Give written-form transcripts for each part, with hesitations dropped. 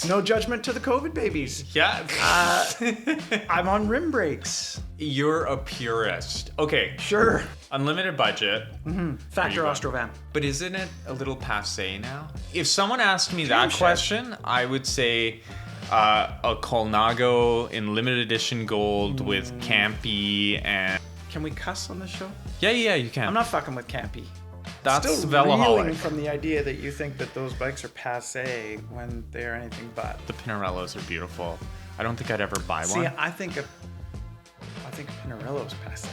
No judgment to the COVID babies. Yeah. I'm on rim brakes. You're a purist. Okay. Sure. Unlimited budget. Factor Ostro van. But isn't it a little passé now? If someone asked me that question, I would say a Colnago in limited edition gold with Campy and... Can we cuss on this show? Yeah, you can. I'm not fucking with Campy. That's Still Velaholic. reeling from the idea that you think that those bikes are passé when they are anything but. The Pinarellos are beautiful. I don't think I'd ever buy See, one. I think a Pinarello's passé.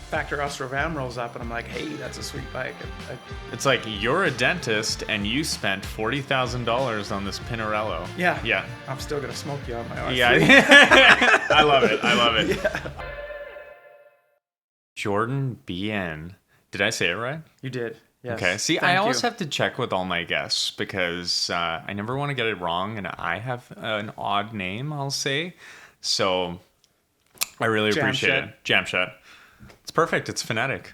Factor Ostro van rolls up and I'm like, hey, that's a sweet bike. It's like you're a dentist and you spent $40,000 on this Pinarello. Yeah. I'm still gonna smoke you on my R3. Yeah. I love it. Yeah. Jordan Behan. Did I say it right? You did. Yes. Okay. See, Thank I always you. have to check with all my guests because I never want to get it wrong, and I have an odd name, I'll say. So I really appreciate it. Jamshed. It's perfect. It's phonetic.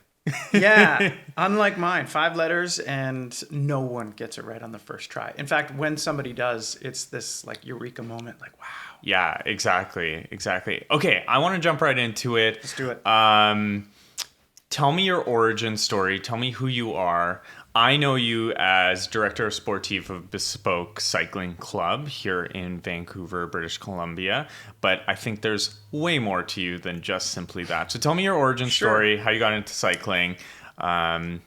Yeah. Unlike mine, 5 letters, and no one gets it right on the first try. In fact, when somebody does, it's this like eureka moment, like, wow. Yeah, exactly. Okay, I want to jump right into it. Let's do it. Tell me your origin story. Tell me who you are. I know you as director of Sportif of Bespoke Cycling Club here in Vancouver, British Columbia. But I think there's way more to you than just simply that. So tell me your origin story, how you got into cycling. The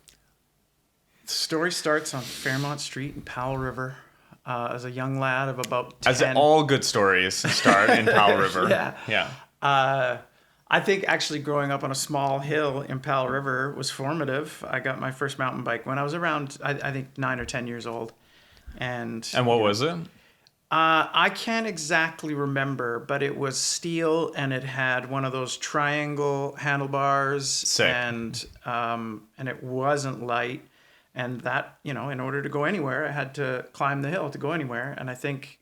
story starts on Fairmont Street in Powell River as a young lad of about 10. As all good stories start in Powell River. Yeah. I think actually growing up on a small hill in Powell River was formative. I got my first mountain bike when I was around, I think, 9 or 10 years old. And what was it? I can't exactly remember, but it was steel and it had one of those triangle handlebars. Sick. And it wasn't light. And that, in order to go anywhere, I had to climb the hill to go anywhere. And I think,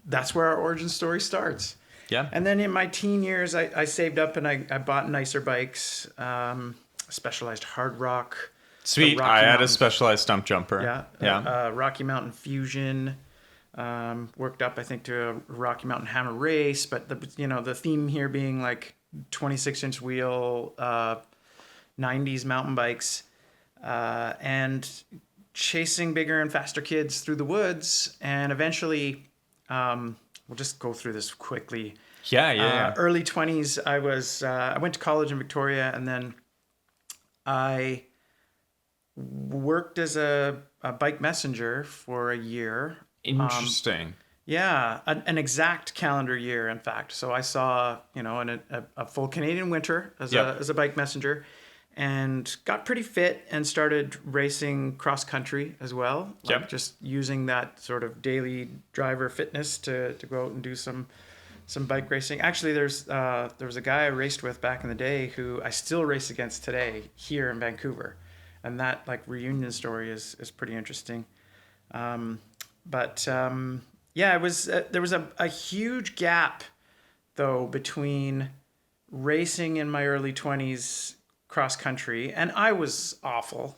that's where our origin story starts. Yeah. And then in my teen years, I saved up and I bought nicer bikes, specialized hard rock. Sweet. I had a specialized stump jumper. Yeah. Rocky Mountain Fusion. Worked up, I think, to a Rocky Mountain Hammer Race. But, the theme here being like 26-inch wheel, 90s mountain bikes. And chasing bigger and faster kids through the woods. And eventually... we'll just go through this quickly. Yeah. Early 20s, I went to college in Victoria, and then I worked as a bike messenger for a year. Interesting. An exact calendar year, in fact. So I saw, a full Canadian winter as a bike messenger, and got pretty fit and started racing cross country as well. Just using that sort of daily driver fitness to go out and do some bike racing. Actually, there was a guy I raced with back in the day who I still race against today here in Vancouver. And that reunion story is pretty interesting. It was there was a huge gap though between racing in my early 20s cross country, and I was awful,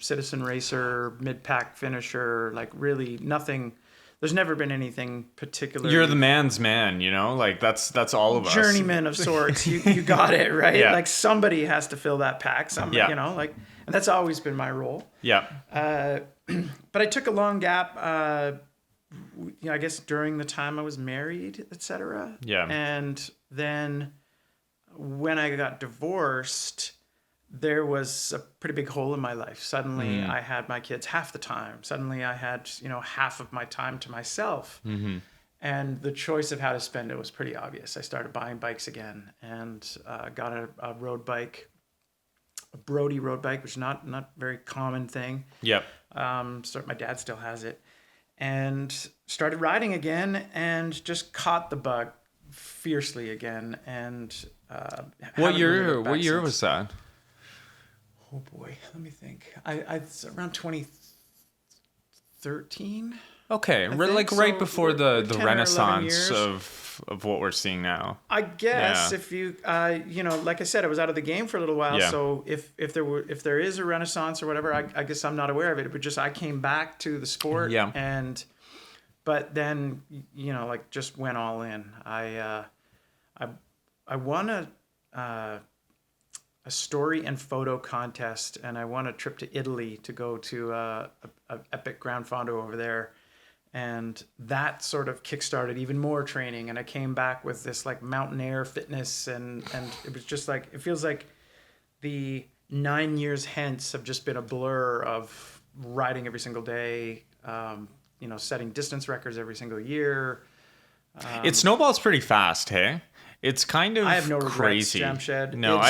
citizen racer, mid-pack finisher, really nothing. There's never been anything particular. You're the man's man, that's all of us. Journeyman of sorts. You got it, right? Yeah. Somebody has to fill that pack. And that's always been my role. Yeah. But I took a long gap, I guess during the time I was married, etc. Yeah. And then when I got divorced, there was a pretty big hole in my life. Suddenly I had my kids half the time. Suddenly I had, half of my time to myself. Mm-hmm. And the choice of how to spend it was pretty obvious. I started buying bikes again and got a road bike, a Brody road bike, which is not a very common thing. Yep. My dad still has it. And started riding again and just caught the bug fiercely again. And what year was that? Oh boy, let me think. It's around 2013. Okay, right before the renaissance of what we're seeing now. I guess if you, like I said, I was out of the game for a little while. Yeah. So if there is a renaissance or whatever, I guess I'm not aware of it. But just I came back to the sport, but then like just went all in. I won a story and photo contest, and I won a trip to Italy to go to a epic Gran Fondo over there. And that sort of kickstarted even more training. And I came back with this like mountain air fitness. And it was just like, it feels like the 9 years hence have just been a blur of riding every single day, setting distance records every single year. It snowballs pretty fast, hey? It's kind of I have no crazy. regrets, Jamshed. No,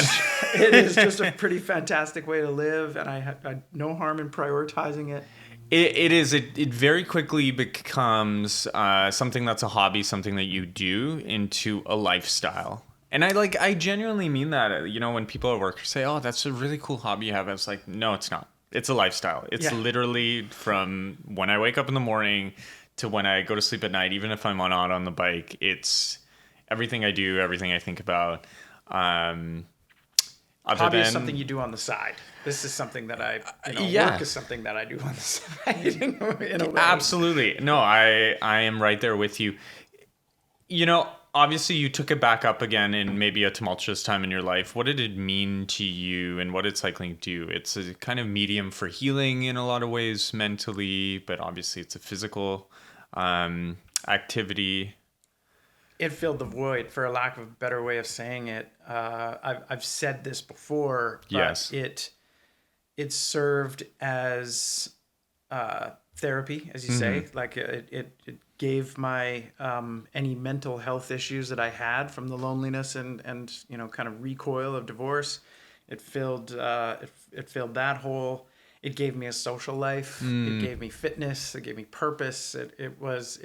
it is just a pretty fantastic way to live. And I had no harm in prioritizing it. It very quickly becomes something that's a hobby, something that you do, into a lifestyle. And I genuinely mean that. When people at work say, "Oh, that's a really cool hobby you have," I was like, "No, it's not. It's a lifestyle. It's literally from when I wake up in the morning to when I go to sleep at night. Even if I'm not on the bike, it's everything I do, everything I think about." Hobby is something you do on the side. This is something that work is something that I do on the side. In a way. Absolutely. No, I am right there with you. Obviously you took it back up again in maybe a tumultuous time in your life. What did it mean to you, and what did cycling do? It's a kind of medium for healing in a lot of ways mentally, but obviously it's a physical activity. It filled the void, for a lack of a better way of saying it. I've said this before, but it served as therapy, as you say. Like it gave my any mental health issues that I had from the loneliness and kind of recoil of divorce. It filled that hole. It gave me a social life. It gave me fitness. It gave me purpose. It was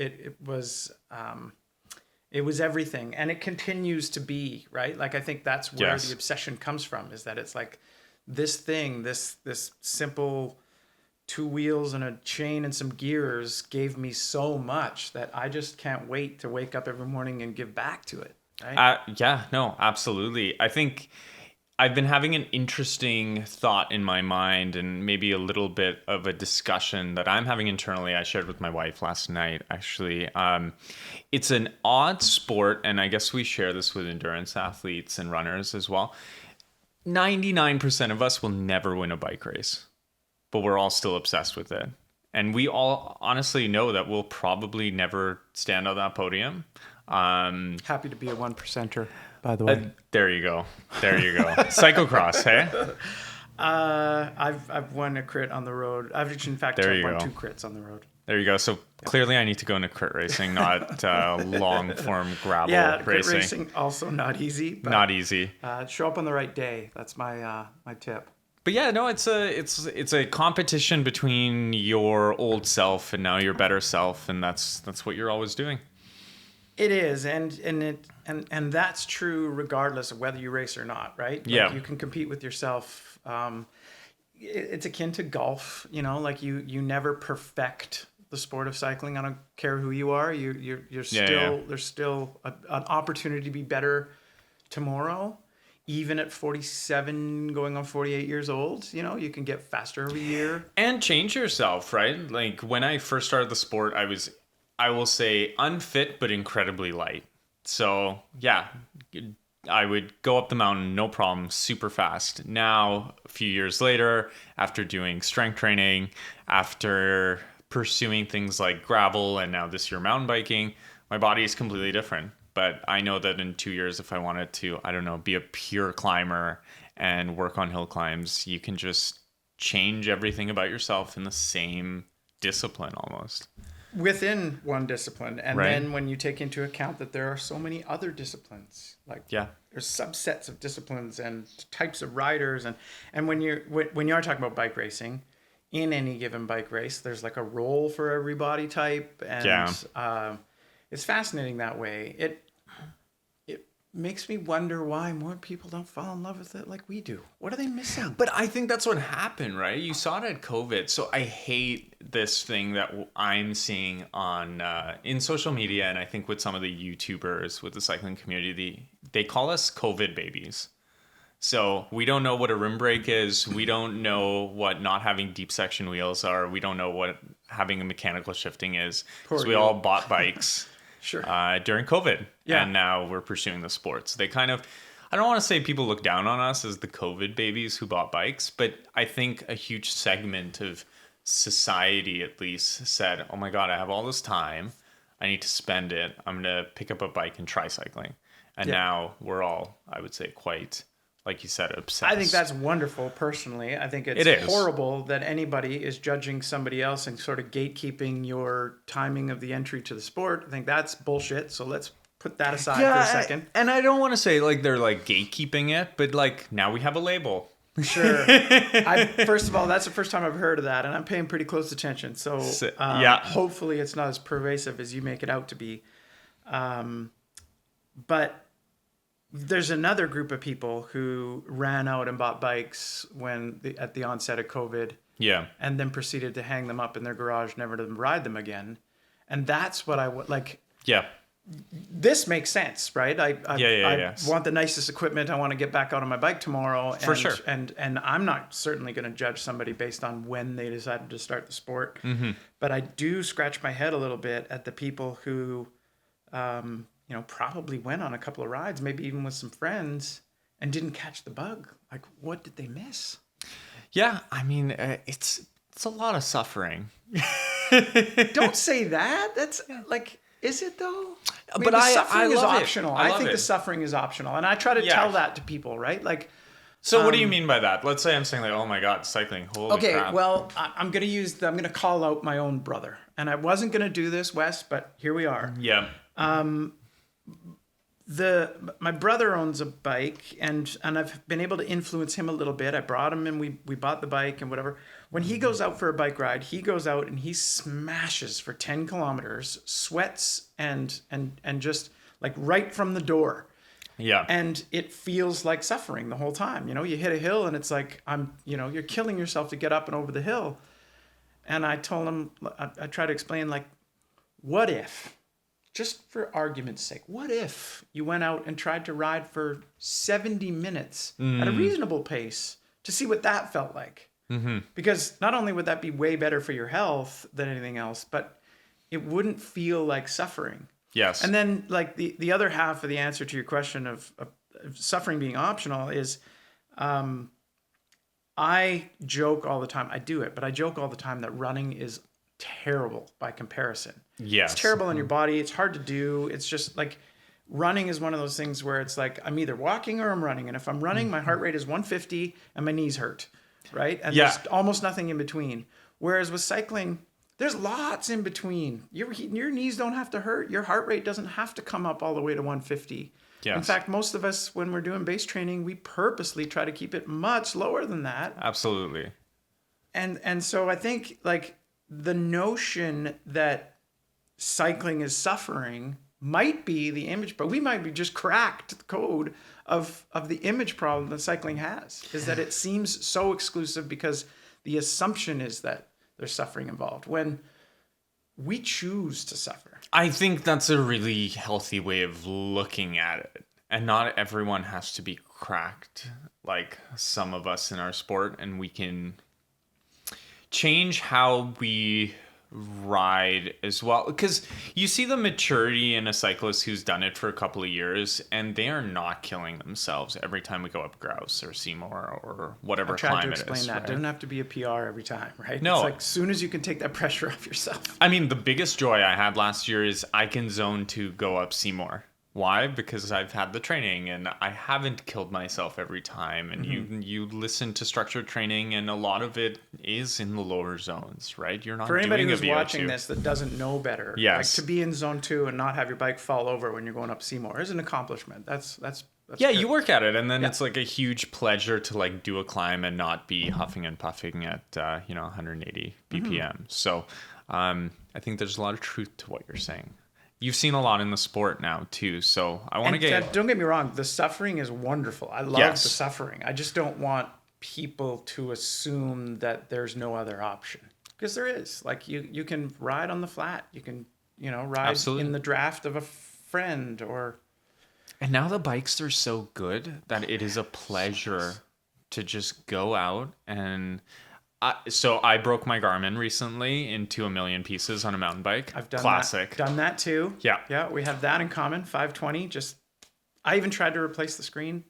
everything, and it continues to be, right? Like I think that's where the obsession comes from, is that it's like this thing, this simple 2 wheels and a chain and some gears gave me so much that I just can't wait to wake up every morning and give back to it. Right? No, absolutely. I think I've been having an interesting thought in my mind, and maybe a little bit of a discussion that I'm having internally. I shared with my wife last night, actually. It's an odd sport, and I guess we share this with endurance athletes and runners as well. 99% of us will never win a bike race, but we're all still obsessed with it. And we all honestly know that we'll probably never stand on that podium. Happy to be a 1%er, by the way. There you go. Cyclocross, hey? I've won a crit on the road. I've won 2 crits on the road. There you go. So clearly I need to go into crit racing, not long form gravel racing. Crit racing also not easy. But, not easy. Show up on the right day. That's my tip. But yeah, no, it's a competition between your old self and now your better self, and that's what you're always doing. It is, and that's true regardless of whether you race or not, right? Like you can compete with yourself. It's akin to golf, like you never perfect the sport of cycling. I don't care who you are. You're still there's still an opportunity to be better tomorrow. Even at 47, going on 48 years old, you can get faster every year. And change yourself, right? Like when I first started the sport, I will say unfit, but incredibly light. So yeah, I would go up the mountain, no problem, super fast. Now, a few years later, after doing strength training, after pursuing things like gravel, and now this year mountain biking, my body is completely different. But I know that in 2 years, if I wanted to, be a pure climber and work on hill climbs, you can just change everything about yourself in the same discipline almost. Within one discipline. And then when you take into account that there are so many other disciplines, there's subsets of disciplines and types of riders. And when you are talking about bike racing, in any given bike race, there's like a role for every body type. And it's fascinating that way. makes me wonder why more people don't fall in love with it like we do. What are they missing? But I think that's what happened, right? You saw it at COVID. So I hate this thing that I'm seeing on in social media, and I think with some of the YouTubers with the cycling community, they call us COVID babies. So we don't know what a rim brake is. We don't know what not having deep section wheels are. We don't know what having a mechanical shifting is. So we all bought bikes. Sure. During COVID. Yeah. And now we're pursuing the sports. They kind of, I don't want to say people look down on us as the COVID babies who bought bikes, but I think a huge segment of society at least said, oh my God, I have all this time. I need to spend it. I'm going to pick up a bike and try cycling. And now we're all, I would say, quite, like you said, obsessed. I think that's wonderful, personally. I think It it's is. horrible that anybody is judging somebody else and sort of gatekeeping your timing of the entry to the sport. I think that's bullshit. So let's put that aside for a second. And I don't want to say like they're like gatekeeping it, but like now we have a label. Sure. First of all, that's the first time I've heard of that, and I'm paying pretty close attention. So hopefully it's not as pervasive as you make it out to be. But there's another group of people who ran out and bought bikes at the onset of COVID. Yeah. And then proceeded to hang them up in their garage, never to ride them again. And that's what I would like. Yeah. This makes sense, right? I Yes. want the nicest equipment. I want to get back out on my bike tomorrow. For sure. And I'm not certainly going to judge somebody based on when they decided to start the sport. Mm-hmm. But I do scratch my head a little bit at the people who, probably went on a couple of rides, maybe even with some friends, and didn't catch the bug. Like, what did they miss? Yeah. I mean, it's a lot of suffering. Don't say that. That's like, is it though? But the I suffering is love it. optional. I I love think it. the suffering is optional, and I try to tell that to people, right? Like, So what do you mean by that? Let's say I'm saying like, oh my God, cycling. Holy crap. well, I'm gonna call out my own brother, and I wasn't gonna do this, Wes, but here we are. Yeah. My brother owns a bike, and I've been able to influence him a little bit. I brought him, and we bought the bike and whatever. When he goes out for a bike ride, he goes out and he smashes for 10 kilometers, sweats and just like right from the door. Yeah. And it feels like suffering the whole time. You know, you hit a hill and it's like, you're killing yourself to get up and over the hill. And I told him, I try to explain, like, what if, just for argument's sake, what if you went out and tried to ride for 70 minutes at a reasonable pace to see what that felt like? Mm-hmm. Because not only would that be way better for your health than anything else, but it wouldn't feel like suffering. Yes. And then, like, the other half of the answer to your question of suffering being optional is, I joke all the time. I do it, but I joke all the time that running is terrible by comparison. Yes. It's terrible on your body. It's hard to do. It's just like running is one of those things where it's like I'm either walking or I'm running. And if I'm running, my heart rate is 150 and my knees hurt, right? And there's almost nothing in between. Whereas with cycling, there's lots in between. Your knees don't have to hurt. Your heart rate doesn't have to come up all the way to 150. Yes. In fact, most of us, when we're doing base training, we purposely try to keep it much lower than that. Absolutely. And so I think, like, the notion that cycling is suffering might be the image, but we might be just cracked the code of the image problem that cycling has, is that it seems so exclusive because the assumption is that there's suffering involved when we choose to suffer. I think that's a really healthy way of looking at it. And not everyone has to be cracked like some of us in our sport, and we can change how we ride as well, because you see the maturity in a cyclist who's done it for a couple of years and they are not killing themselves every time we go up Grouse or Seymour or whatever climb it is. I tried to explain that. Right? It doesn't have to be a PR every time, right? No. It's like as soon as you can take that pressure off yourself. I mean, the biggest joy I had last year is I can zone to go up Seymour. Why? Because I've had the training and I haven't killed myself every time. And you listen to structured training, and a lot of it is in the lower zones, right? You're not for anybody doing who's watching this that doesn't know better. Yes. Like, to be in zone 2 and not have your bike fall over when you're going up Seymour is an accomplishment. That's yeah, good. You work at it, and then it's like a huge pleasure to like do a climb and not be huffing and puffing at 180 BPM. So I think there's a lot of truth to what you're saying. You've seen a lot in the sport now too, so I want to get... Don't get me wrong, the suffering is wonderful. I love the suffering. I just don't want people to assume that there's no other option, because there is. Like you can ride on the flat, you can ride in the draft of a friend, or... And now the bikes are so good that it is a pleasure to just go out and... So I broke my Garmin recently into 1,000,000 pieces on a mountain bike. I've done Classic. Done that too. Yeah. Yeah, we have that in common. 520. I even tried to replace the screen.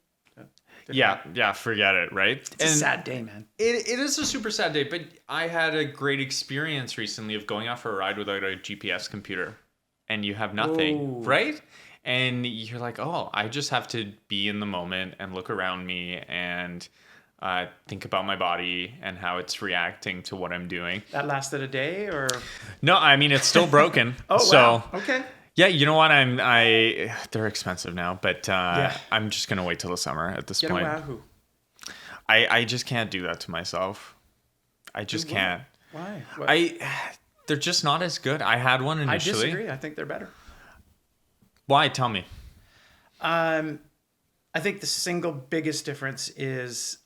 Yeah, forget it, right? It's a sad day, man. It is a super sad day, but I had a great experience recently of going out for a ride without a GPS computer, and you have nothing, right? And you're like, oh, I just have to be in the moment and look around me and think about my body and how it's reacting to what I'm doing. That lasted a day, or? No, I mean, it's still broken. Wow. Okay. Yeah, you know what? They're expensive now, but I'm just gonna wait till the summer at this point. Get a Wahoo. I just can't do that to myself. I just can't. Why? They're just not as good. I had one initially. I disagree. I think they're better. Why? Tell me. I think the single biggest difference is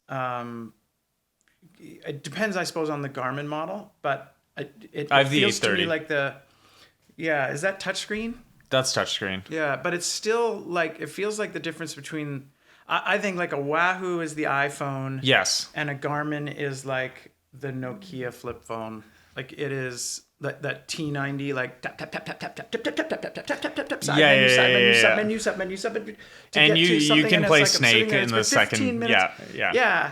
it depends, I suppose, on the Garmin model, but it feels to me like is that touchscreen? That's touchscreen. Yeah, but it's still like, it feels like the difference between, I think like a Wahoo is the iPhone. Yes. And a Garmin is like the Nokia flip phone. Like it is that T90, like tap tap tap tap tap tap tap tap tap tap tap tap tap tap side menu sub menu. And you can play Snake in the second. Yeah.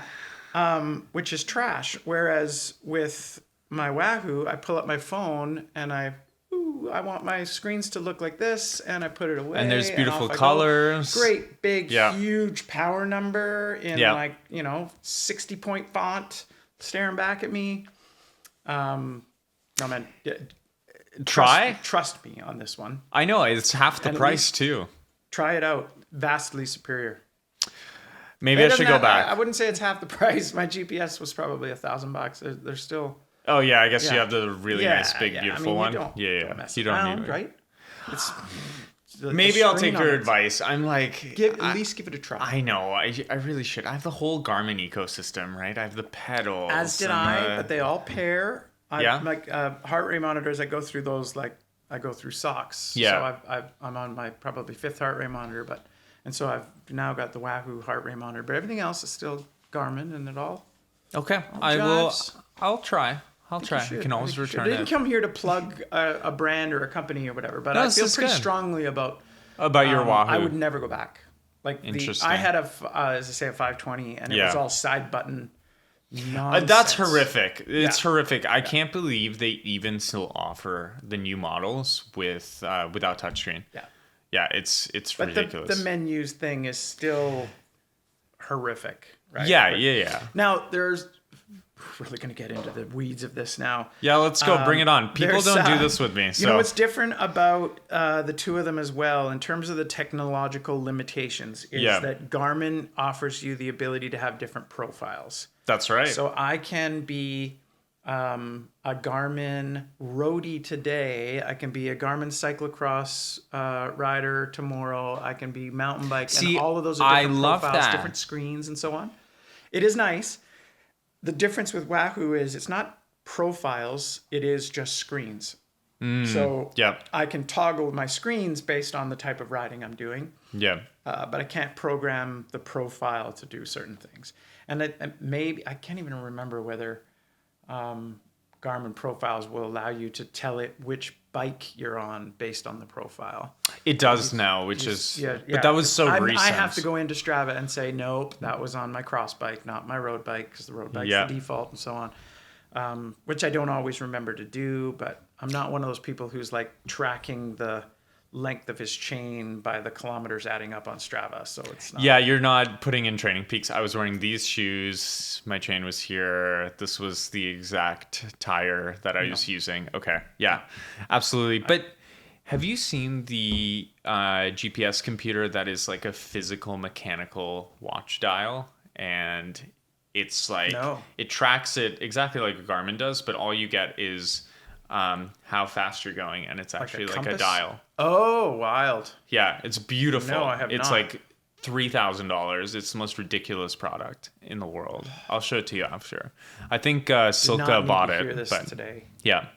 Which is trash. Whereas with my Wahoo, I pull up my phone and I want my screens to look like this, and I put it away. And there's beautiful colors. Great big huge power number in 60-point font staring back at me. No, man. Trust me on this one. I know, it's half the price too. Try it out. Vastly superior. Maybe I should go back. I wouldn't say it's half the price. My GPS was probably $1,000. They're still... Oh yeah, I guess you have the really nice, big, beautiful one. Don't You don't need it, right? It's maybe I'll take your advice. I'm like, at least give it a try. I know, I really should. I have the whole Garmin ecosystem, right? I have the pedals. As did I, but they all pair. Like heart rate monitors, I go through those like I go through socks. Yeah. So I'm on my probably 5th heart rate monitor, and so I've now got the Wahoo heart rate monitor, but everything else is still Garmin, and it all. Okay, I'll try. I can always return it. I didn't come here to plug a brand or a company or whatever, but I feel pretty strongly about your Wahoo. I would never go back. Like I had a 520, and it was all side button nonsense. That's horrific. It's horrific. I can't believe they even still offer the new models without touchscreen. Yeah, it's ridiculous. But the menus thing is still horrific, right? Yeah. Now we're really going to get into the weeds of this now. Yeah, let's go. Bring it on. People don't do this with me. So. You know what's different about the two of them as well, in terms of the technological limitations, is that Garmin offers you the ability to have different profiles. That's right. So I can be a Garmin roadie today. I can be a Garmin cyclocross rider tomorrow. I can be mountain bike. And all of those are different profiles, different screens, and so on. It is nice. The difference with Wahoo is it's not profiles, it is just screens. So I can toggle my screens based on the type of riding I'm doing. Yeah. But I can't program the profile to do certain things. And maybe, I can't even remember whether Garmin profiles will allow you to tell it which bike you're on based on the profile. It does now, which is... But that was so recent. I have to go into Strava and say, nope, that was on my cross bike, not my road bike, because the road bike's the default and so on. Which I don't always remember to do, but I'm not one of those people who's like tracking the length of his chain by the kilometers adding up on Strava, so it's not... Yeah, you're not putting in training peaks. I was wearing these shoes, my chain was here, this was the exact tire that I was using. Okay, yeah, absolutely. But have you seen the GPS computer that is like a physical mechanical watch dial? And it's like, it tracks it exactly like a Garmin does, but all you get is how fast you're going, and it's actually like a compass? dial. Oh, wild. Yeah, it's beautiful. No, I have It's not. like $3,000. It's the most ridiculous product in the world. I'll show it to you after. I think Silka bought Hear it. this But today. yeah.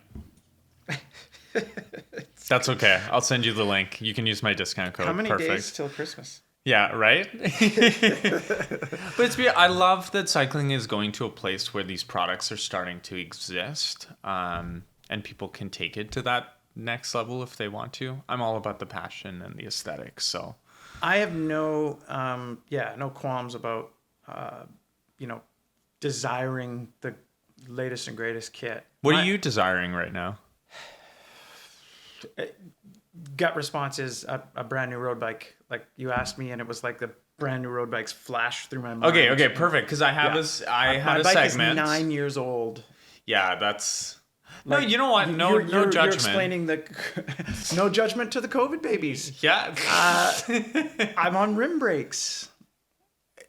That's okay. I'll send you the link. You can use my discount code. How many Perfect. days till Christmas? Yeah, right? But I love that cycling is going to a place where these products are starting to exist, and people can take it to that next level if they want to. I'm all about the passion and the aesthetics, so. I have no qualms about, desiring the latest and greatest kit. What are you desiring right now? Gut response is a brand new road bike. Like you asked me, and it was like the brand new road bikes flashed through my mind. Okay, perfect. Because I have My a bike segment. is 9 years old. Yeah, that's. Like, no, you know what? No judgment. You're explaining no judgment to the COVID babies. Yeah. I'm on rim brakes.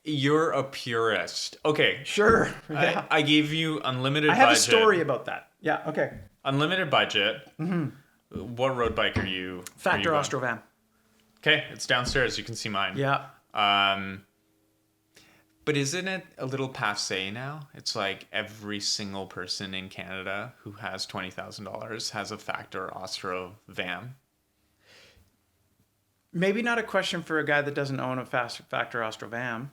You're a purist. Okay. Sure. Yeah. I gave you unlimited I budget. have a story about that. Yeah. Okay. Unlimited budget. Mm-hmm. What road bike are you? Factor Ostro van. Okay, it's downstairs. You can see mine. Yeah. But isn't it a little passé now? It's like every single person in Canada who has $20,000 has a Factor Ostro van. Maybe not a question for a guy that doesn't own a Factor Ostro van,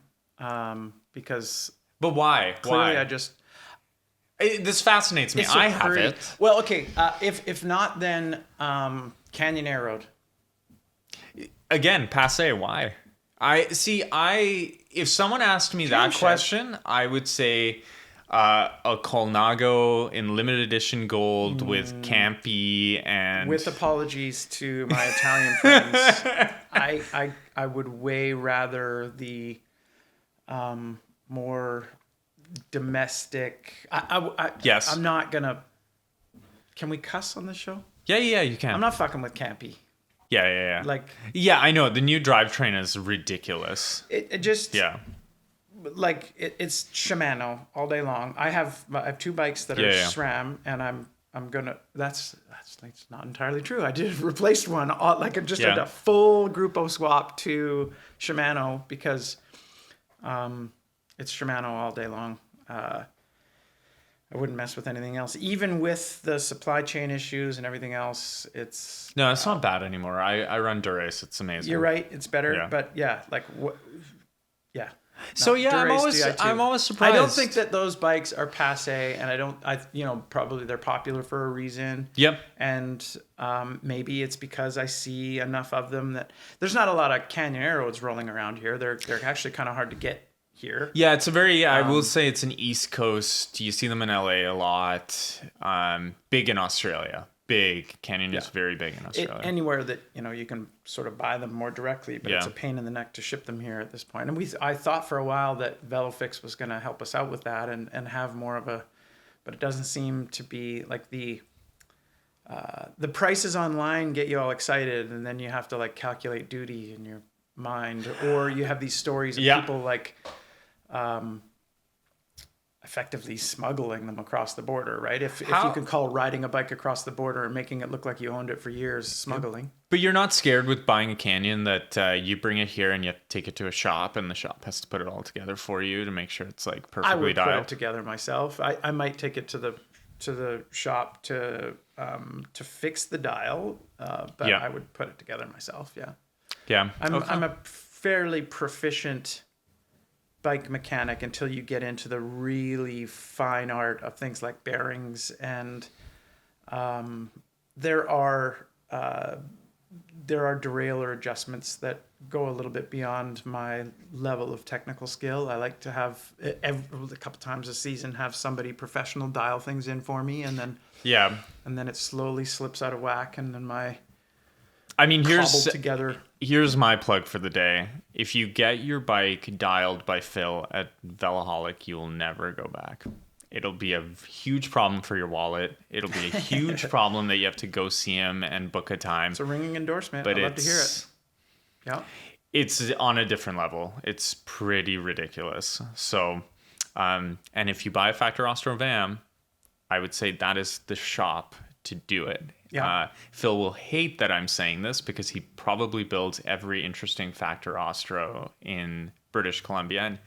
because. But why? Clearly, why? This fascinates me. I have it. Well, okay. If not, then Canyon Air Road. Again, passé. Why? If someone asked me that question, I would say a Colnago in limited edition gold with Campy and with apologies to my Italian friends, I would way rather the more domestic. Yes. I'm not gonna. Can we cuss on this show? Yeah, you can. I'm not fucking with Campy. Yeah. Like, yeah, I know the new drivetrain is ridiculous. It just yeah. Like it's Shimano all day long. I have 2 bikes that are SRAM, and I'm gonna. That's not entirely true. I did replace one. Like I just did a full Grupo swap to Shimano because it's Shimano all day long. I wouldn't mess with anything else. Even with the supply chain issues and everything else, it's... No, it's not bad anymore. I run Dura-Ace. It's amazing. You're right. It's better. Yeah. But yeah, like... Yeah. So yeah, I'm always surprised. I don't think that those bikes are passé, and probably they're popular for a reason. Yep. And maybe it's because I see enough of them that... There's not a lot of Canyon Air Roads rolling around here. They're actually kind of hard to get here. Yeah, it's a very, I will say it's an East Coast. You see them in LA a lot. Big in Australia. Big. Canyon is very big in Australia. Anywhere that, you can sort of buy them more directly, but it's a pain in the neck to ship them here at this point. And I thought for a while that VeloFix was going to help us out with that and have more of but it doesn't seem to be like the prices online get you all excited, and then you have to like calculate duty in your mind, or you have these stories of people like effectively smuggling them across the border, right? If you can call riding a bike across the border and making it look like you owned it for years smuggling. But you're not scared with buying a Canyon that you bring it here and you have to take it to a shop, and the shop has to put it all together for you to make sure it's like perfectly I would dialed. put it together myself. I might take it to the shop to fix the dial, but I would put it together myself. Yeah. I'm a fairly proficient bike mechanic until you get into the really fine art of things like bearings, and there are derailleur adjustments that go a little bit beyond my level of technical skill. I like to have a couple times a season have somebody professional dial things in for me, and then it slowly slips out of whack, and then here's my plug for the day. If you get your bike dialed by Phil at Velaholic, you will never go back. It'll be a huge problem for your wallet. It'll be a huge problem that you have to go see him and book a time. It's a ringing endorsement. I'd love to hear it. Yeah. It's on a different level. It's pretty ridiculous. So, and if you buy a Factor Ostro van, I would say that is the shop to do it. Yeah. Phil will hate that I'm saying this because he probably builds every interesting factor Ostro in British Columbia and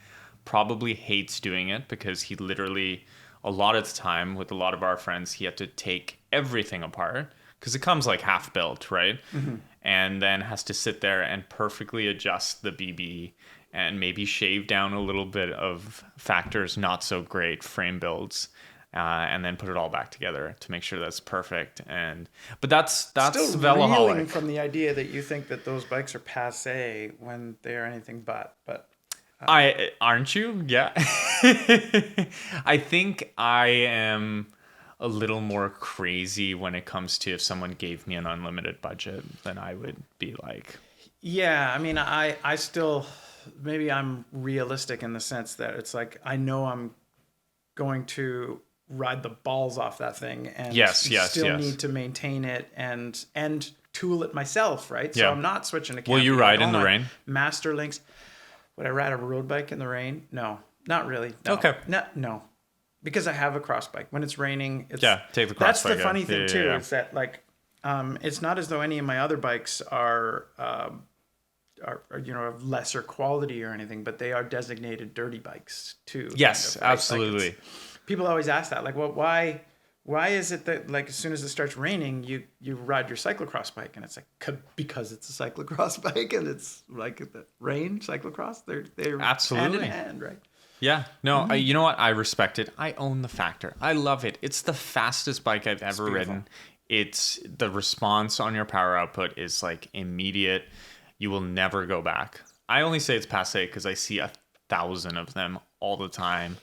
probably hates doing it because he literally, a lot of the time with a lot of our friends, he had to take everything apart because it comes like half built, right? Mm-hmm. And then has to sit there and perfectly adjust the BB and maybe shave down a little bit of factors, not so great frame builds. And then put it all back together to make sure that's perfect. But that's Still velaholic. reeling from the idea that you think that those bikes are passé when they are anything but. Aren't you? Yeah. I think I am a little more crazy when it comes to if someone gave me an unlimited budget, then I would be like. Yeah, I mean, I still, maybe I'm realistic in the sense that it's like I know I'm going to ride the balls off that thing and still need to maintain it and tool it myself, right? So I'm not switching to camping. Will you ride in the rain? Master links. Would I ride a road bike in the rain? No, not really. No. Okay. No. Because I have a cross bike. When it's raining, it's take the cross bike. That's the funny thing too, is that like it's not as though any of my other bikes are of lesser quality or anything, but they are designated dirty bikes too. Yes, kind of, right? absolutely. Like people always ask that, like, well, why is it that like as soon as it starts raining, you ride your cyclocross bike? And it's like because it's a cyclocross bike and it's like the rain cyclocross. They're absolutely hand in hand, right? Yeah. No, you know what? I respect it. I own the Factor. I love it. It's the fastest bike I've ever ridden. It's the response on your power output is like immediate. You will never go back. I only say it's passé because I see 1,000 of them all the time.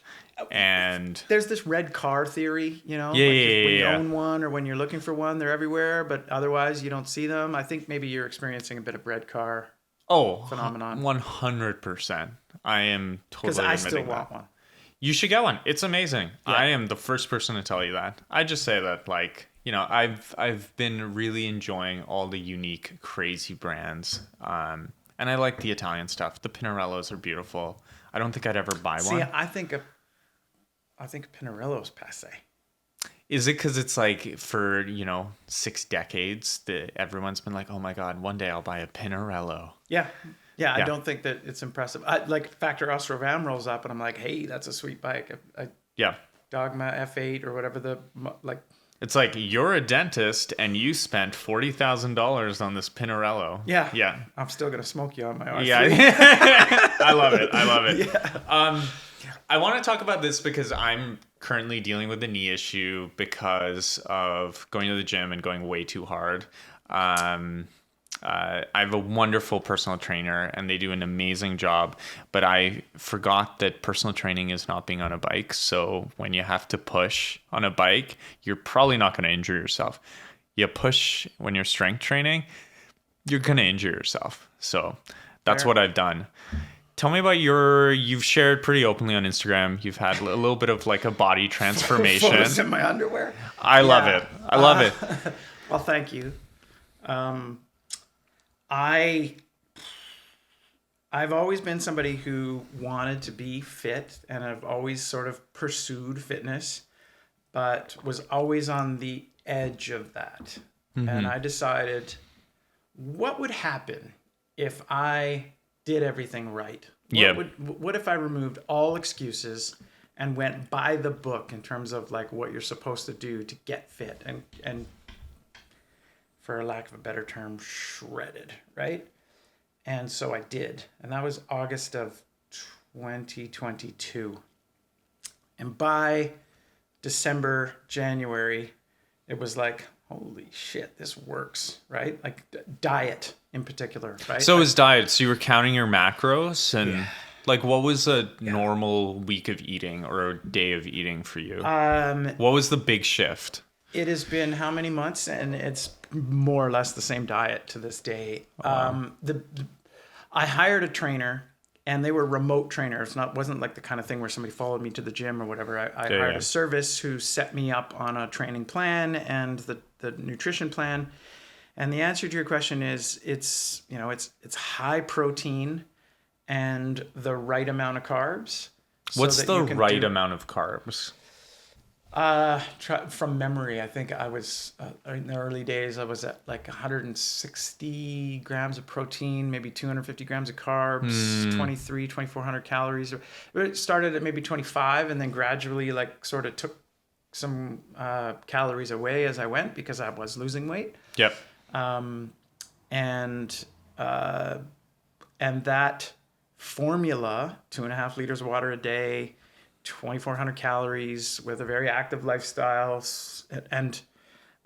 And there's this red car theory, when you own one or when you're looking for one, they're everywhere, but otherwise you don't see them. I think maybe you're experiencing a bit of red car phenomenon. 100%. I am totally because I admitting still that. want one. You should get one. It's amazing. Yeah. I am the first person to tell you that. I just say that, like, I've been really enjoying all the unique, crazy brands. And I like the Italian stuff. The Pinarellos are beautiful. I don't think I'd ever buy one. See, I think Pinarello's passé. Is it because it's like for 6 decades that everyone's been like, oh my god, one day I'll buy a Pinarello. Yeah. I don't think that it's impressive. Like Factor Ostro Van rolls up and I'm like, hey, that's a sweet bike. Dogma F8 or whatever It's like you're a dentist and you spent $40,000 on this Pinarello. Yeah. I'm still gonna smoke you on my R3. Yeah. I love it. Yeah. I want to talk about this because I'm currently dealing with a knee issue because of going to the gym and going way too hard. I have a wonderful personal trainer and they do an amazing job, but I forgot that personal training is not being on a bike. So when you have to push on a bike, you're probably not going to injure yourself. You push when you're strength training, you're going to injure yourself. So that's what I've done. Tell me about you've shared pretty openly on Instagram. You've had a little bit of like a body transformation. Photos in my underwear. I love it. I love it. Well, thank you. I've always been somebody who wanted to be fit, and I've always sort of pursued fitness, but was always on the edge of that. Mm-hmm. And I decided, what would happen if I did everything right? What if I removed all excuses and went by the book in terms of like what you're supposed to do to get fit and for lack of a better term, shredded, right? And so I did. And that was August of 2022. And by December, January, it was like, holy shit, this works, right? Like diet in particular, right? So it was diet. So you were counting your macros and like what was a normal week of eating or a day of eating for you? What was the big shift? It has been how many months? And it's more or less the same diet to this day. Wow. I hired a trainer and they were remote trainers. Wasn't like the kind of thing where somebody followed me to the gym or whatever. I hired a service who set me up on a training plan and the nutrition plan. And the answer to your question is it's high protein and the right amount of carbs. What's the right amount of carbs? From memory, I think I was in the early days. I was at like 160 grams of protein, maybe 250 grams of carbs, 2,400 calories. It started at maybe 25, and then gradually, like, sort of took some calories away as I went because I was losing weight. Yep. And that formula, 2.5 liters of water a day, 2,400 calories with a very active lifestyle. And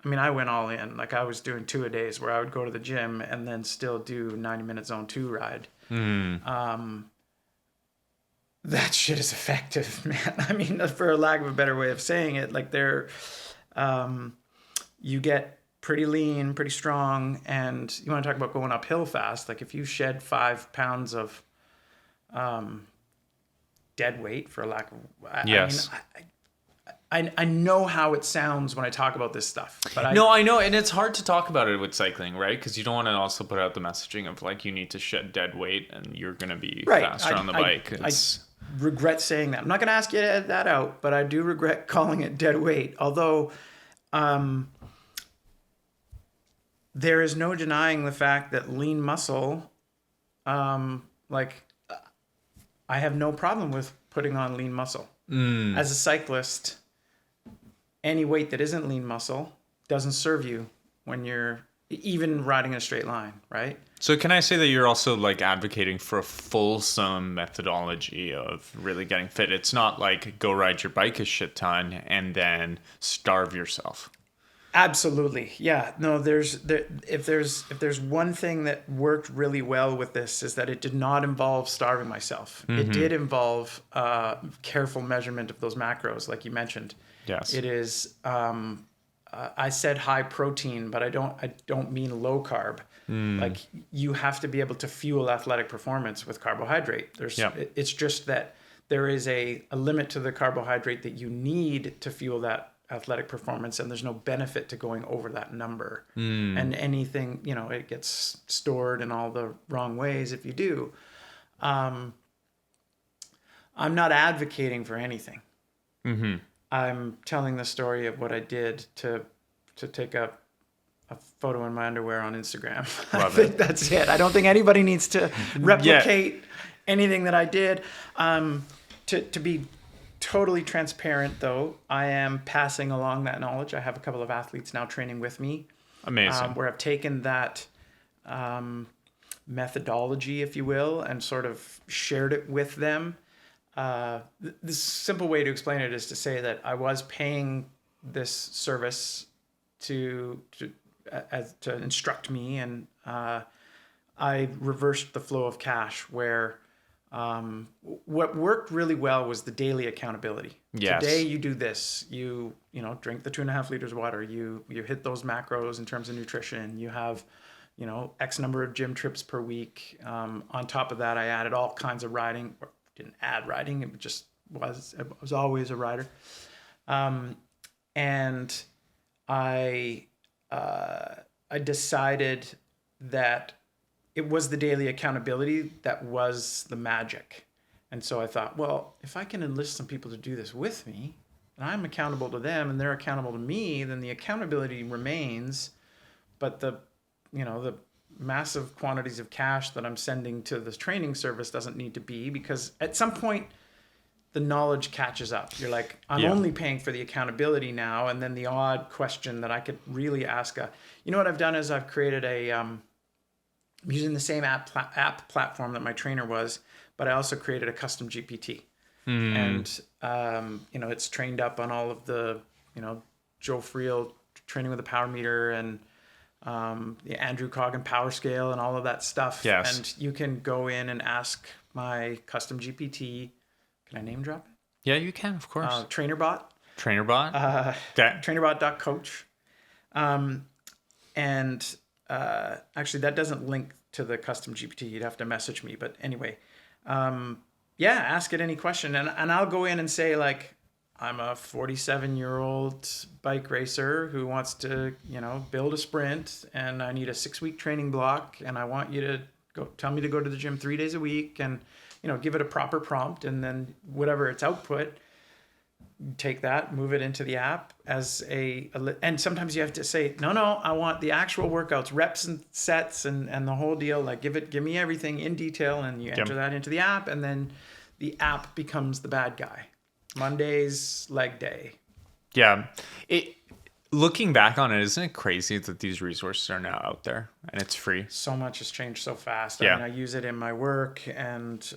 I mean, I went all in. Like, I was doing 2 a days where I would go to the gym and then still do 90-minute zone 2 ride. That shit is effective, man. I mean, for a lack of a better way of saying it, like, you get pretty lean, pretty strong, and you want to talk about going uphill fast. Like, if you shed 5 pounds of dead weight, for a lack of, Yes. I know how it sounds when I talk about this stuff, but I know, and it's hard to talk about it with cycling, right? Because you don't want to also put out the messaging of, like, you need to shed dead weight and you're going to be faster on the bike. I regret saying that. I'm not going to ask you to edit that out, but I do regret calling it dead weight. Although, there is no denying the fact that lean muscle, like, I have no problem with putting on lean muscle. As a cyclist, any weight that isn't lean muscle doesn't serve you when you're even riding in a straight line, right? So can I say that you're also, like, advocating for a fulsome methodology of really getting fit? It's not like go ride your bike a shit ton and then starve yourself. Absolutely. Yeah. No, if there's one thing that worked really well with this, is that it did not involve starving myself. It did involve careful measurement of those macros, like you mentioned. Yes. It is I said high protein, but I don't mean low carb. Like, you have to be able to fuel athletic performance with carbohydrate. It's just that there is a limit to the carbohydrate that you need to fuel that athletic performance, and there's no benefit to going over that number. And anything, it gets stored in all the wrong ways if you do. I'm not advocating for anything. I'm telling the story of what I did to take a photo in my underwear on Instagram. I think that's it. I don't think anybody needs to replicate anything that I did. To be totally transparent, though, I am passing along that knowledge. I have a couple of athletes now training with me. Amazing. Where I've taken that methodology, if you will, and sort of shared it with them. The simple way to explain it is to say that I was paying this service to instruct me, and I reversed the flow of cash, where what worked really well was the daily accountability. Yes. Today you do this, you drink the 2.5 liters of water, you hit those macros in terms of nutrition, you have, X number of gym trips per week. On top of that, I added all kinds of riding, or didn't add riding, it just was always a rider. And I decided that it was the daily accountability that was the magic. And so I thought, well, if I can enlist some people to do this with me, and I'm accountable to them and they're accountable to me, then the accountability remains, but the massive quantities of cash that I'm sending to this training service doesn't need to be, because at some point the knowledge catches up. You're like, I'm only paying for the accountability now. And then the odd question that I could really ask, what I've done is I've created using the same app platform that my trainer was, but I also created a custom GPT. And, it's trained up on all of the, Joe Friel training with a power meter, and the Andrew Coggin power scale and all of that stuff. Yes. And you can go in and ask my custom GPT. Can I name drop it? Yeah, you can, of course. TrainerBot. TrainerBot? TrainerBot.coach. Actually, that doesn't link to the custom GPT. You'd have to message me. But anyway, ask it any question. And I'll go in and say, like, I'm a 47-year-old bike racer who wants to, build a sprint, and I need a 6-week training block, and I want you to tell me to go to the gym 3 days a week, and, give it a proper prompt, and then whatever its output, take that, move it into the app as and sometimes you have to say, no, I want the actual workouts, reps and sets and the whole deal. Like give me everything in detail, and you enter that into the app, and then the app becomes the bad guy. Monday's leg day. Yeah. Looking back on it, isn't it crazy that these resources are now out there and it's free? So much has changed so fast. Yeah. I mean, I use it in my work, and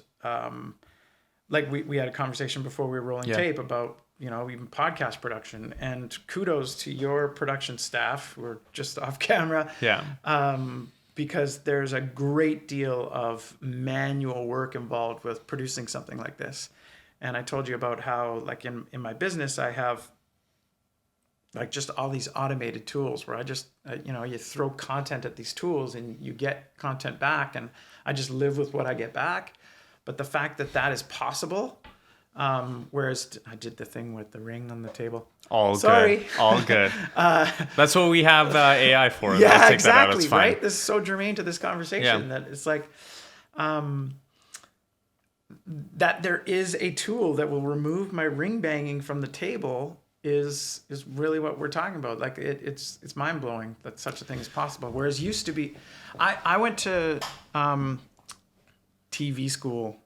like we had a conversation before we were rolling tape about, even podcast production, and kudos to your production staff. We're just off camera. Yeah. Because there's a great deal of manual work involved with producing something like this. And I told you about how, like in my business, I have like just all these automated tools where I just, you throw content at these tools and you get content back, and I just live with what I get back. But the fact that is possible, whereas I did the thing with the ring on the table. Good. All good. That's what we have AI for. Yeah, exactly. Right. This is so germane to this conversation that it's like, that there is a tool that will remove my ring banging from the table is really what we're talking about. Like it's mind blowing that such a thing is possible. Whereas used to be, I went to TV school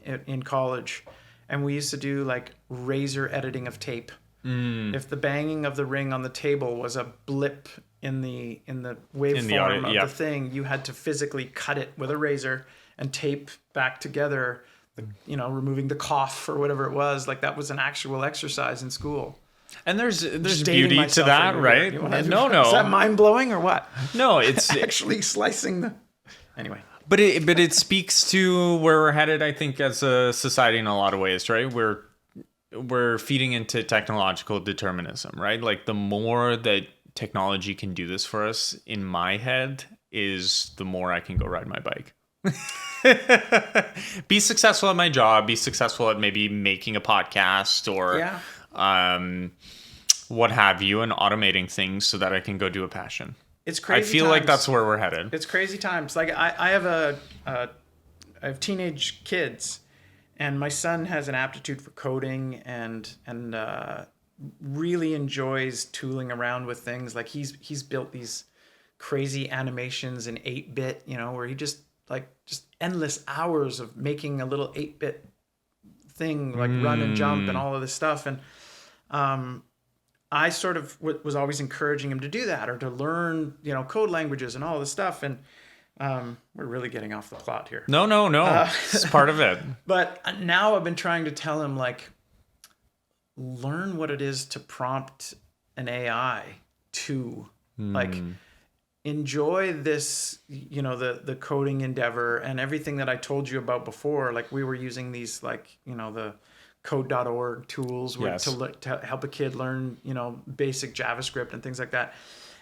in college, and we used to do like razor editing of tape. If the banging of the ring on the table was a blip in the waveform of the thing, you had to physically cut it with a razor and tape back together, removing the cough or whatever it was. Like that was an actual exercise in school. And there's beauty to that, right? No. Is that mind blowing or what? No, it's actually slicing the. Anyway. But it speaks to where we're headed, I think, as a society in a lot of ways, right? We're feeding into technological determinism, right? Like the more that technology can do this for us, in my head, is the more I can go ride my bike. Be successful at my job, be successful at maybe making a podcast or what have you, and automating things so that I can go do a passion. It's crazy. I feel like that's where we're headed. It's crazy times. Like I have teenage kids, and my son has an aptitude for coding and really enjoys tooling around with things. Like he's built these crazy animations in 8-bit, where he just endless hours of making a little 8-bit thing, like run and jump and all of this stuff. And I sort of was always encouraging him to do that, or to learn, code languages and all this stuff. And we're really getting off the plot here. No. It's part of it. But now I've been trying to tell him, like, learn what it is to prompt an AI to, like, enjoy this, the coding endeavor and everything that I told you about before. Like we were using these, like, the code.org tools to help a kid learn, basic JavaScript and things like that.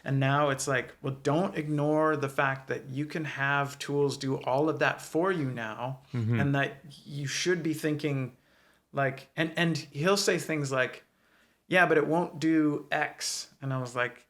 And now it's like, well, don't ignore the fact that you can have tools do all of that for you now. And that you should be thinking like, and he'll say things like, yeah, but it won't do X. And I was like,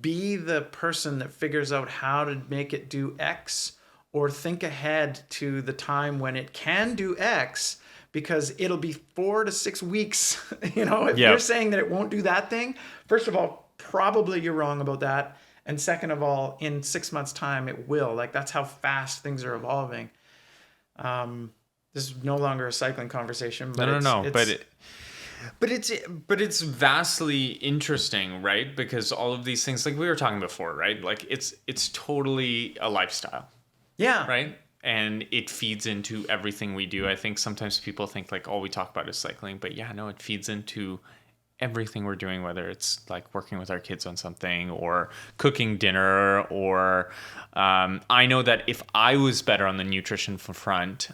be the person that figures out how to make it do X, or think ahead to the time when it can do X, because it'll be 4 to 6 weeks. If you're saying that it won't do that thing, first of all, probably you're wrong about that. And second of all, in 6 months' time, it will. Like, that's how fast things are evolving. This is no longer a cycling conversation. But No. But it's vastly interesting, right? Because all of these things, like we were talking before, right? Like it's totally a lifestyle. Yeah. Right? And it feeds into everything we do. I think sometimes people think like all we talk about is cycling, but it feeds into everything we're doing, whether it's like working with our kids on something or cooking dinner, or I know that if I was better on the nutrition front,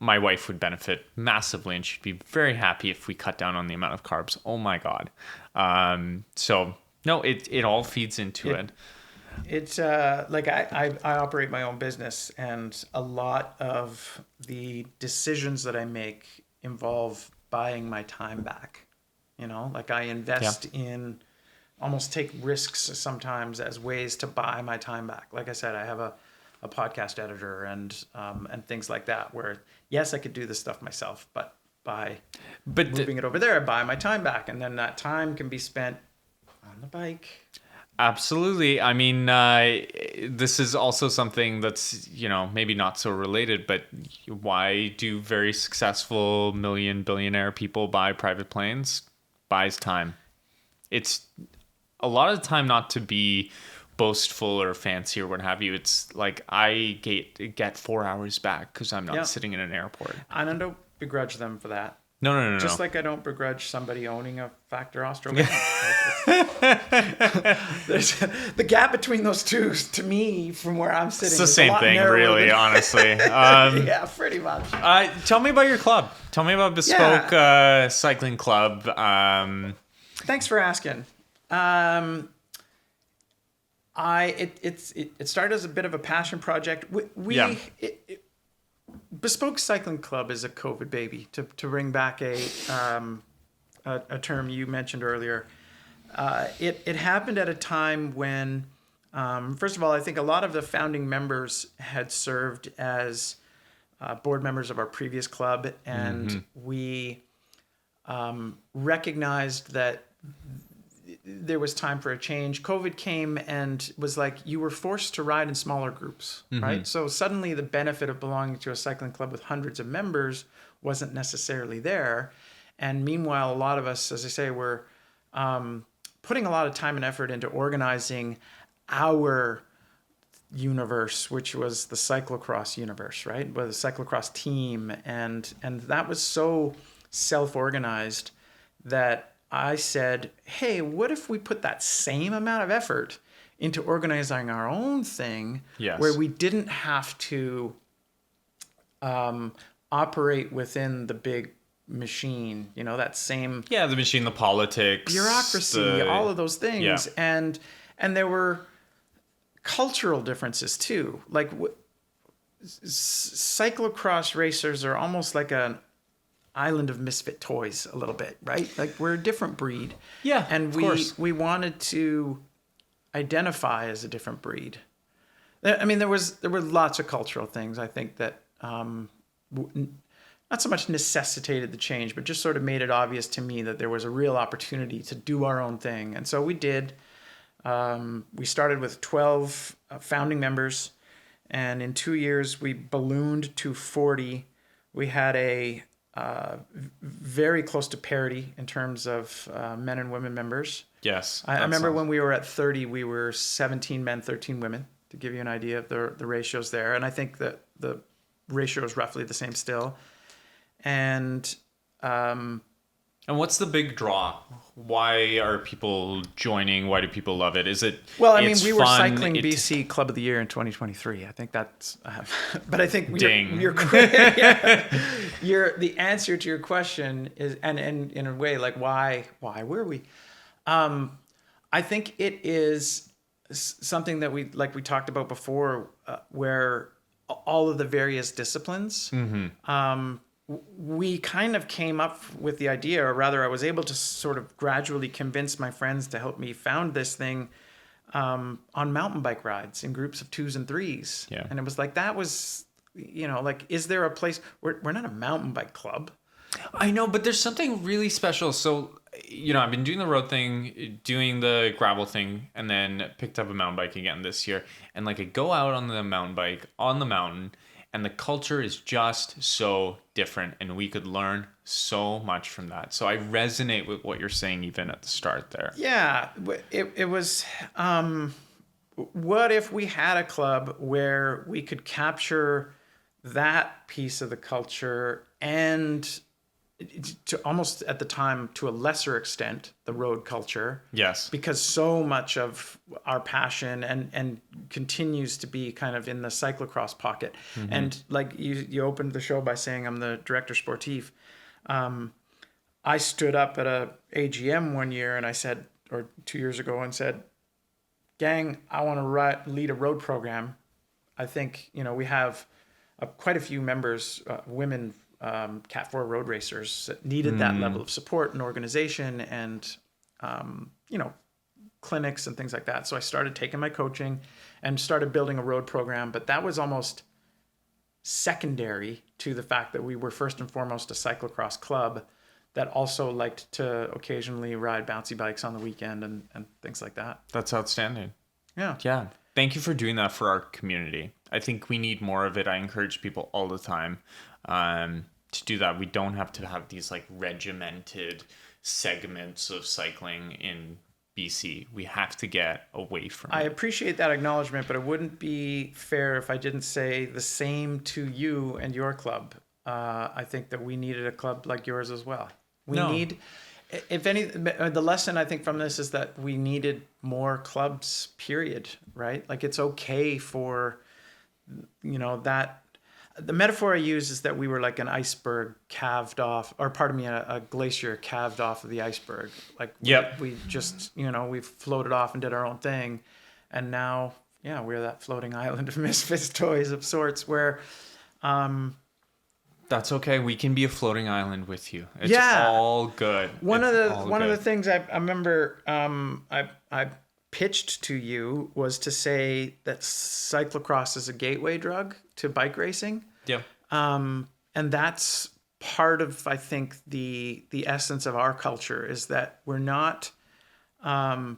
my wife would benefit massively, and she'd be very happy if we cut down on the amount of carbs. Oh my God. So no, it all feeds into it. It's like I operate my own business, and a lot of the decisions that I make involve buying my time back. Like I invest in, almost take risks sometimes as ways to buy my time back. Like I said, I have a podcast editor and things like that, where yes, I could do this stuff myself, but by But moving it over there. I buy my time back, and then that time can be spent on the bike. Absolutely. I mean, this is also something that's, maybe not so related, but why do very successful billionaire people buy private planes? Buys time. It's a lot of the time not to be boastful or fancy or what have you. It's like I get 4 hours back because I'm not sitting in an airport. And I don't begrudge them for that. No. Just like I don't begrudge somebody owning a Factor Ostro. There's the gap between those two, to me, from where I'm sitting. It's the same thing, really, honestly. Yeah, pretty much. Tell me about your club. Tell me about Bespoke Cycling Club. Thanks for asking. It started as a bit of a passion project. Bespoke Cycling Club is a COVID baby, to bring back a term you mentioned earlier. It happened at a time when, first of all, I think a lot of the founding members had served as board members of our previous club, and we recognized that there was time for a change. COVID came and was like, you were forced to ride in smaller groups, right? So suddenly the benefit of belonging to a cycling club with hundreds of members wasn't necessarily there. And meanwhile, a lot of us, as I say, were putting a lot of time and effort into organizing our universe, which was the cyclocross universe, right? With a cyclocross team. And that was so self-organized that I said, hey, what if we put that same amount of effort into organizing our own thing, where we didn't have to operate within the big machine, that same... Yeah, the machine, the politics. Bureaucracy, all of those things. Yeah. And there were cultural differences too. Like cyclocross racers are almost like an island of misfit toys a little bit, right? Like we're a different breed. Yeah, and we wanted to identify as a different breed. I mean, there were lots of cultural things, I think, that not so much necessitated the change, but just sort of made it obvious to me that there was a real opportunity to do our own thing. And so we did. We started with 12 founding members, and in 2 years we ballooned to 40. We had a very close to parity in terms of men and women members. Yes. I remember when we were at 30, we were 17 men, 13 women, to give you an idea of the ratios there. And I think that the ratio is roughly the same still. And what's the big draw? Why are people joining? Why do people love it? Is it... Well, I mean, we were Cycling BC Club of the Year in 2023. I think that's... but I think you're the answer to your question is, and in a way, like, why were we? I think it is something that we talked about before, where all of the various disciplines... we kind of came up with the idea, or rather I was able to sort of gradually convince my friends to help me found this thing on mountain bike rides in groups of 2s and 3s. Yeah. And it was like, that was, like, is there a place... We're not a mountain bike club. I know, but there's something really special. So, I've been doing the road thing, doing the gravel thing, and then picked up a mountain bike again this year. And like I go out on the mountain bike, on the mountain, and the culture is just so different, and we could learn so much from that. So I resonate with what you're saying even at the start there. Yeah, it was... what if we had a club where we could capture that piece of the culture and... to almost at the time, to a lesser extent, the road culture. Yes. Because so much of our passion and continues to be kind of in the cyclocross pocket. And like you opened the show by saying I'm the director sportif. I stood up at a AGM one year and I said, or 2 years ago, and said, gang, I want to lead a road program. I think, we have quite a few members, women, Cat 4 road racers that needed that level of support and organization and, clinics and things like that. So I started taking my coaching and started building a road program. But that was almost secondary to the fact that we were first and foremost a cyclocross club that also liked to occasionally ride bouncy bikes on the weekend and things like that. That's outstanding. Yeah. Yeah. Thank you for doing that for our community. I think we need more of it. I encourage people all the time to do that. We don't have to have these like regimented segments of cycling in BC. We have to get away from I it. appreciate that acknowledgement, but it wouldn't be fair if I didn't say the same to you and your club. I think that we needed a club like yours as well. If any, the lesson I think from this is that we needed more clubs, period, right? Like it's okay for, that the metaphor I use is that we were like an iceberg calved off, or pardon me, a glacier calved off of the iceberg. Like we just, we floated off and did our own thing. And now, we're that floating island of misfits toys of sorts where, that's okay. We can be a floating island with you. It's all good. One of the things I remember I pitched to you was to say that cyclocross is a gateway drug to bike racing. Yeah. And that's part of, I think, the essence of our culture is that we're not first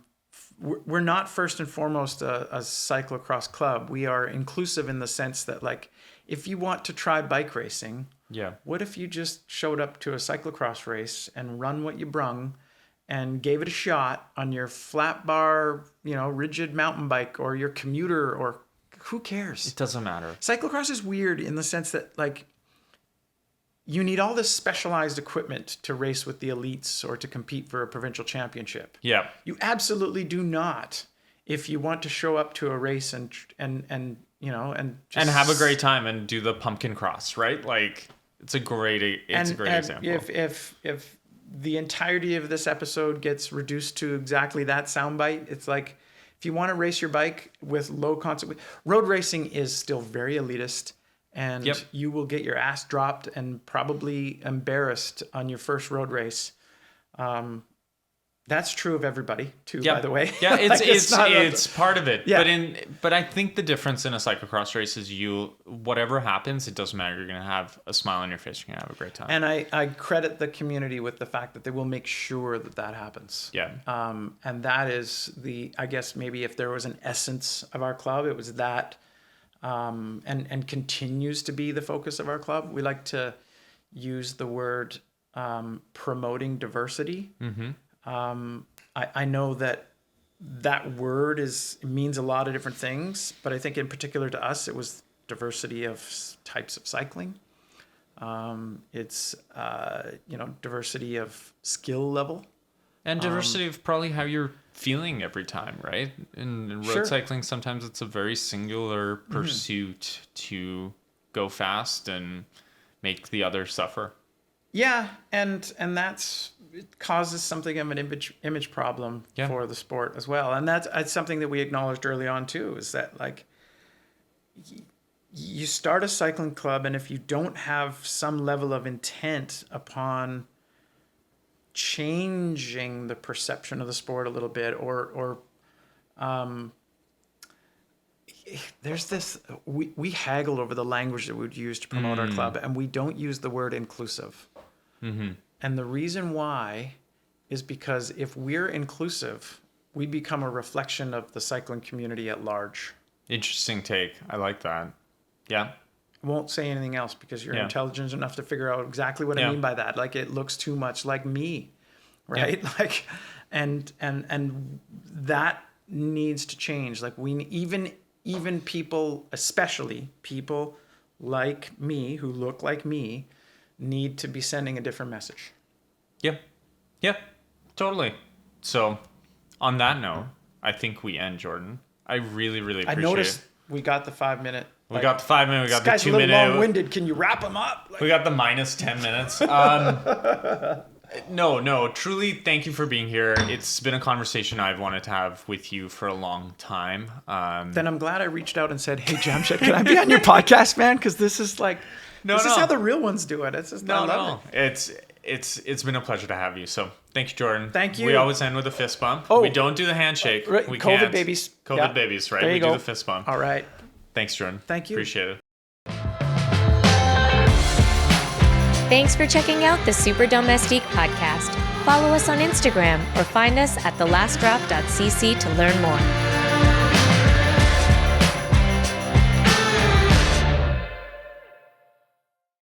and foremost a cyclocross club. We are inclusive in the sense that, like, if you want to try bike racing, what if you just showed up to a cyclocross race and run what you brung and gave it a shot on your flat bar, rigid mountain bike or your commuter, or who cares? It doesn't matter. Cyclocross is weird in the sense that, like, you need all this specialized equipment to race with the elites or to compete for a provincial championship. Yeah. You absolutely do not if you want to show up to a race and have a great time and do the pumpkin cross, right? Like, it's a great example. If the entirety of this episode gets reduced to exactly that soundbite, it's like, if you want to race your bike with low consequence, road racing is still very elitist, and you will get your ass dropped and probably embarrassed on your first road race. That's true of everybody too, by the way. Yeah, it's like part of it. Yeah. But I think the difference in a cyclocross race is whatever happens, it doesn't matter. You're gonna have a smile on your face. You're gonna have a great time. And I credit the community with the fact that they will make sure that happens. Yeah. And that is I guess maybe if there was an essence of our club, it was that, and continues to be the focus of our club. We like to use the word promoting diversity. Mm-hmm. I know that word means a lot of different things, but I think in particular to us, it was diversity of types of cycling. It's diversity of skill level. And diversity of probably how you're feeling every time, right? In road cycling, sometimes it's a very singular pursuit to go fast and make the other suffer. Yeah, and it causes something of an image problem for the sport as well. And that's something that we acknowledged early on too, is that, like, you start a cycling club, and if you don't have some level of intent upon changing the perception of the sport a little bit, or there's this, we haggled over the language that we would use to promote our club, and we don't use the word inclusive. Mm-hmm. And the reason why is because if we're inclusive, we become a reflection of the cycling community at large. Interesting take. I like that. Yeah. I won't say anything else because you're intelligent enough to figure out exactly what I mean by that. Like, it looks too much like me, right? Yeah. Like, and that needs to change. Like, we even people, especially people like me who look like me, need to be sending a different message. Yeah, totally. So, on that note, I think we end, Jordan. I really, really appreciate it. I noticed we got the 5 minute. We got the 5 minute. We got the 2 minute. This guy's a little long-winded. Can you wrap him up? We got the minus 10 minutes. No, truly, thank you for being here. It's been a conversation I've wanted to have with you for a long time. Then I'm glad I reached out and said, "Hey, Jamshed, can I be on your podcast, man? Because this is like, this is how the real ones do it. It's just I love it. It's been a pleasure to have you. So thank you, Jordan. Thank you. We always end with a fist bump. We don't do the handshake. Right. We COVID can't. babies. COVID babies, right? We do the fist bump. All right. Thanks, Jordan. Thank you. Appreciate it. Thanks for checking out the Super Domestique Podcast. Follow us on Instagram or find us at thelastdrop.cc to learn more.